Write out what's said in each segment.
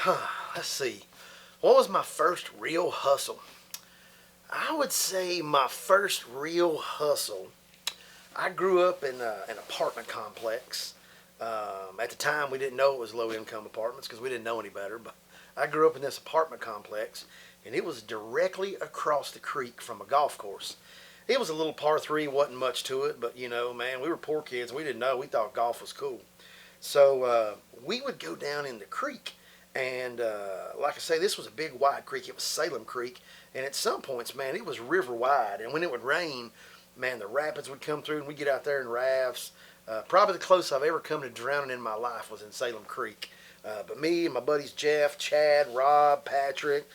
Let's see. What was my first real hustle? I would say my first real hustle. I grew up in an apartment complex. At the time, we didn't know it was low-income apartments because we didn't know any better. But I grew up in this apartment complex, and it was directly across the creek from a golf course. It was a little par three, wasn't much to it, but man, we were poor kids. We didn't know. We thought golf was cool. So we would go down in the creek, and like I say, this was a big wide creek. It was Salem Creek, and at some points, man, it was river wide. And when it would rain, man, the rapids would come through, and we'd get out there in rafts. Probably the closest I've ever come to drowning in my life was in Salem Creek. But me and my buddies Jeff, Chad, Rob, Patrick,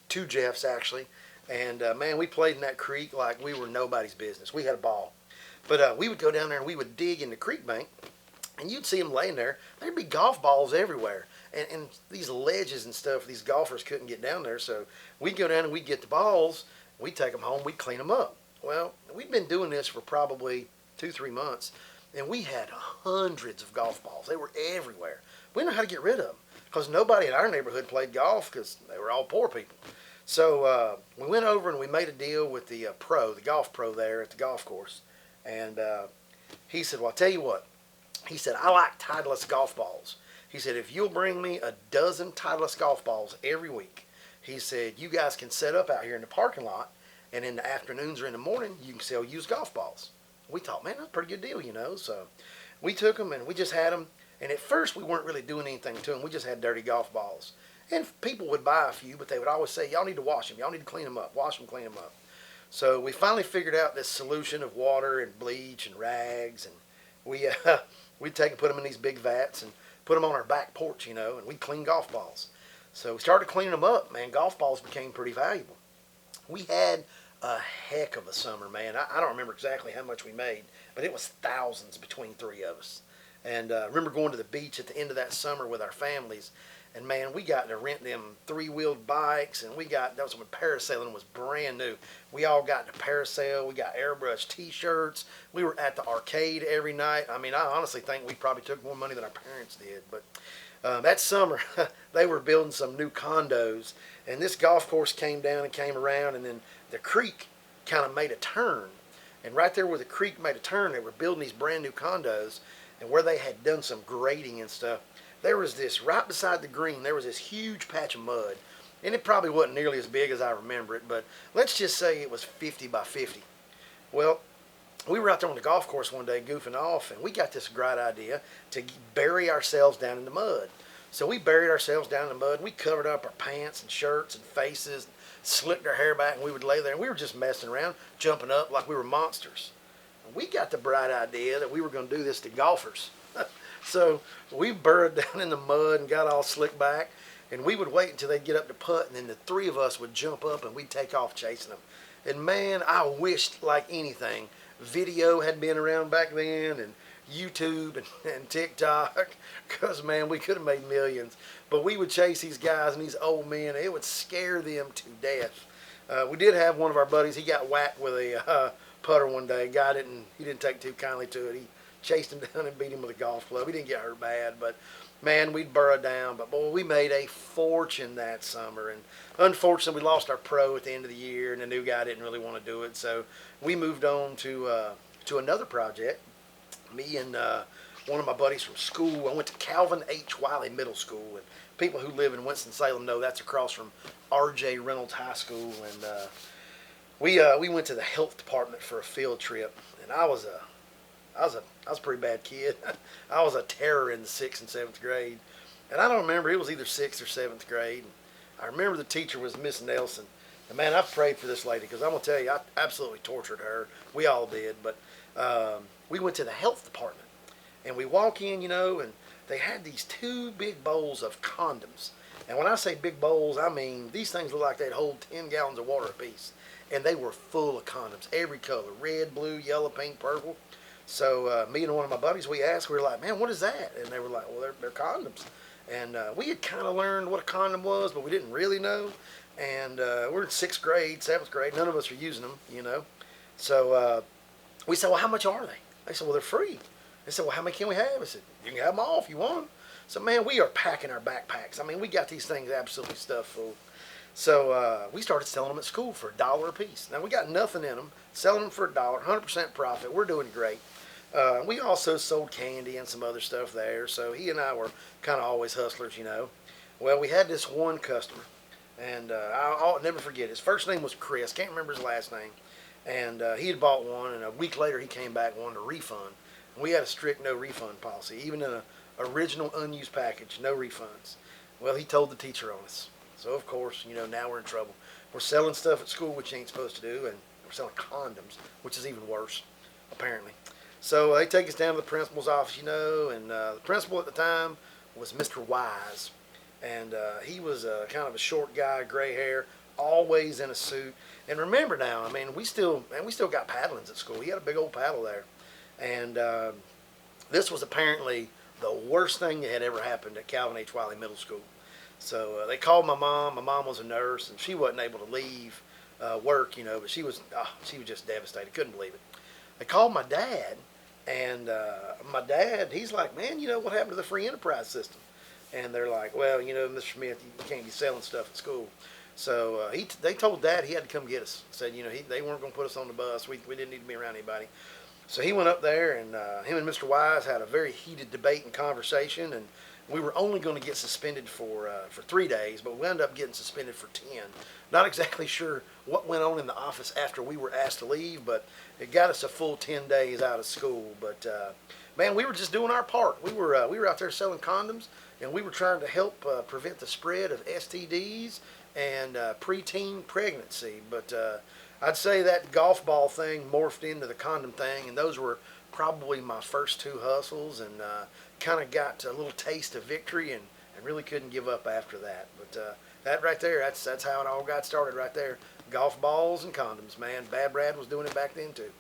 two Jeffs actually, and man, we played in that creek like we were nobody's business. We had a ball. But we would go down there and we would dig in the creek bank, and you'd see them laying there. There'd be golf balls everywhere. And these ledges and stuff, these golfers couldn't get down there. So we'd go down and we'd get the balls, we'd take them home, we'd clean them up. Well, we'd been doing this for probably 2-3 months, and we had hundreds of golf balls. They were everywhere. We didn't know how to get rid of them because nobody in our neighborhood played golf because they were all poor people. So we went over and we made a deal with the golf pro there at the golf course. And he said, well, I'll tell you what. He said, I like Titleist golf balls. He said, if you'll bring me a dozen Titleist golf balls every week, he said, you guys can set up out here in the parking lot, and in the afternoons or in the morning, you can sell used golf balls. We thought, man, that's a pretty good deal. So we took them and we just had them. And at first, we weren't really doing anything to them. We just had dirty golf balls. And people would buy a few, but they would always say, y'all need to wash them. Y'all need to clean them up. Wash them, clean them up. So we finally figured out this solution of water and bleach and rags. And we'd take and put them in these big vats and put them on our back porch, and we'd clean golf balls. So we started cleaning them up, man. Golf balls became pretty valuable. We had a heck of a summer, man. I don't remember exactly how much we made, but it was thousands between three of us. And I remember going to the beach at the end of that summer with our families. And man, we got to rent them three-wheeled bikes, and that was when parasailing was brand new. We all got to parasail. We got airbrush T-shirts. We were at the arcade every night. I mean, I honestly think we probably took more money than our parents did. But that summer, they were building some new condos, and this golf course came down and came around, and then the creek kind of made a turn. And right there where the creek made a turn, they were building these brand new condos, and where they had done some grading and stuff, there was this, right beside the green, there was this huge patch of mud. And it probably wasn't nearly as big as I remember it, but let's just say it was 50 by 50. Well, we were out there on the golf course one day goofing off, and we got this great idea to bury ourselves down in the mud. So we buried ourselves down in the mud, and we covered up our pants and shirts and faces, slicked our hair back, and we would lay there, and we were just messing around, jumping up like we were monsters. And we got the bright idea that we were going to do this to golfers. So we burrowed down in the mud and got all slick back, and we would wait until they'd get up to putt, and then the three of us would jump up and we'd take off chasing them. And man, I wished like anything video had been around back then, and YouTube and TikTok, because man, we could have made millions. But we would chase these guys and these old men. It would scare them to death. We did have one of our buddies. He got whacked with a putter one day. He didn't take too kindly to it. He chased him down and beat him with a golf club. He didn't get hurt bad, but man, we'd burrow down. But boy, we made a fortune that summer. And unfortunately, we lost our pro at the end of the year, and the new guy didn't really want to do it. So we moved on to another project. Me and one of my buddies from school. I went to Calvin H. Wiley Middle School, and people who live in Winston-Salem know that's across from R.J. Reynolds High School. And we went to the health department for a field trip, and I was a pretty bad kid. I was a terror in the 6th and 7th grade. And I don't remember, it was either 6th or 7th grade. I remember the teacher was Miss Nelson. And man, I've prayed for this lady, because I'm going to tell you, I absolutely tortured her. We all did. But we went to the health department. And we walk in, and they had these 2 big bowls of condoms. And when I say big bowls, I mean these things look like they'd hold 10 gallons of water apiece. And they were full of condoms, every color, red, blue, yellow, pink, purple. So me and one of my buddies, we were like, man, what is that? And they were like, well, they're condoms. And we had kind of learned what a condom was, but we didn't really know. And we're in 6th grade, 7th grade. None of us are using them, So we said, well, how much are they? They said, well, they're free. They said, well, how many can we have? I said, you can have them all if you want them. So man, we are packing our backpacks. I mean, we got these things absolutely stuffed full. So we started selling them at school for $1 a piece. Now we got nothing in them, selling them for $1, 100% profit. We're doing great. We also sold candy and some other stuff there. So he and I were kind of always hustlers, you know. Well, we had this one customer, and I'll never forget. His first name was Chris. Can't remember his last name. And he had bought one, and a week later he came back and wanted a refund. And we had a strict no refund policy, even in an original unused package, no refunds. Well, he told the teacher on us. So of course, you know, now we're in trouble. We're selling stuff at school which you ain't supposed to do, and we're selling condoms, which is even worse, apparently. So they take us down to the principal's office, you know, and the principal at the time was Mr. Wise, and he was kind of a short guy, gray hair, always in a suit. And remember now, I mean, we still got paddlings at school. He had a big old paddle there, and this was apparently the worst thing that had ever happened at Calvin H. Wiley Middle School. So they called my mom. My mom was a nurse, and she wasn't able to leave work, you know, but she was just devastated. Couldn't believe it. They called my dad, and my dad, he's like, man, you know what happened to the free enterprise system? And they're like, well, you know, Mr. Smith, you can't be selling stuff at school. So they told Dad he had to come get us. Said, you know, they weren't going to put us on the bus. We didn't need to be around anybody. So he went up there, and him and Mr. Wise had a very heated debate and conversation, and we were only going to get suspended for 3 days, but we ended up getting suspended for 10. Not exactly sure what went on in the office after we were asked to leave, but it got us a full 10 days out of school. But man, we were just doing our part. We were out there selling condoms, and we were trying to help prevent the spread of STDs and preteen pregnancy. But I'd say that golf ball thing morphed into the condom thing, and those were probably my first two hustles, and kind of got a little taste of victory, and really couldn't give up after that. But that right there, that's how it all got started right there. Golf balls and condoms, man. Bad Brad was doing it back then too.